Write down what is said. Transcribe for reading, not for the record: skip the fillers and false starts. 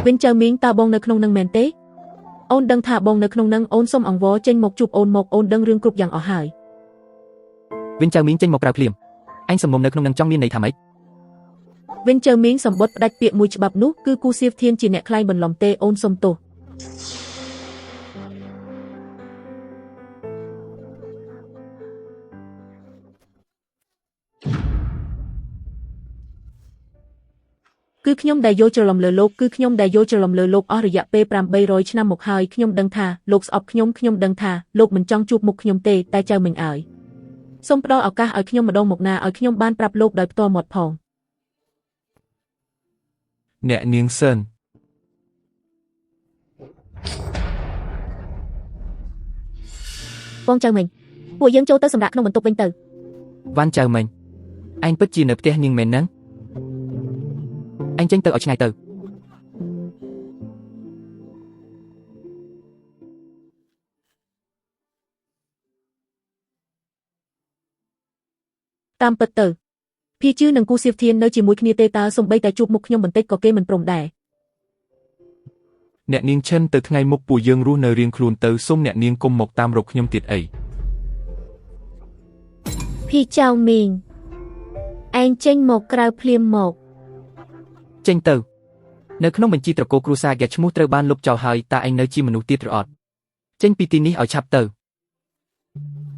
វិញចៅមីងតើបងនៅក្នុងនឹងមែនទេអូនដឹងថាបងនៅក្នុងនឹងអូនសុំអង្វរចេញមកជួបអូនមកអូនដឹងរឿងគ្រប់យ៉ាងអស់ហើយវិញចៅមីងចេញមកក្រៅភ្លាមអញសំមុំនៅក្នុងនឹងចង់មានន័យថាម៉េចវិញចៅមីងសម្បត្តិផ្ដាច់ពាក្យមួយច្បាប់នោះគឺគូសៀវធានជាអ្នកខ្លែងបន្លំទេអូនសុំទោសគឺខ្ញុំដែលយល់ច្រឡំលើលោកគឺខ្ញុំដែលយល់ច្រឡំលើលោកអស់រយៈពេល800ឆ្នាំមកហើយខ្ញុំដឹងថាលោកស្អប់ខ្ញុំដឹងថាលោកមិនចង់ជួបមុខខ្ញុំទេតែចៅមិញអើយសូមផ្ដល់ឱកាសឲ្យខ្ញុំម្ដងមកណាឲ្យខ្ញុំបានប្រាប់លោកដោយផ្ទាល់មាត់ផងអ្នកនាងសិនបងចៅមិញពួកយើងចូលទៅសម្រាប់ក្នុងបន្ទប់វិញទៅវ៉ាន់ចៅមិញអញពិតជានៅផ្ទះនាងមែនហ្នឹងអញចេញទៅឲ្យឆ្ងាយទៅតាមពិតទៅភីជឿនិងគូសៀវធាននៅជាមួយគ្នាទេតើសំបីតែជួបមុខខ្ញុំបន្តិចក៏គេមិនព្រមដែរអ្នកនាងឈិនទៅថ្ងៃមុខពួកយើងរស់នៅរៀងខ្លួនទៅសូមអ្នកនាងកុំមកតាមរកខ្ញុំទៀតអីភីចៅមីងឯងចេញមកក្រៅភ្លាមមកចេញទៅនៅក្នុងបញ្ជីត្រកូលគ្រួសារគេឈ្មោះត្រូវបានលុបចោលហើយតើឯងនៅជាមនុស្សទៀតឬអត់ចេញពីទីនេះឲ្យឆាប់ទៅ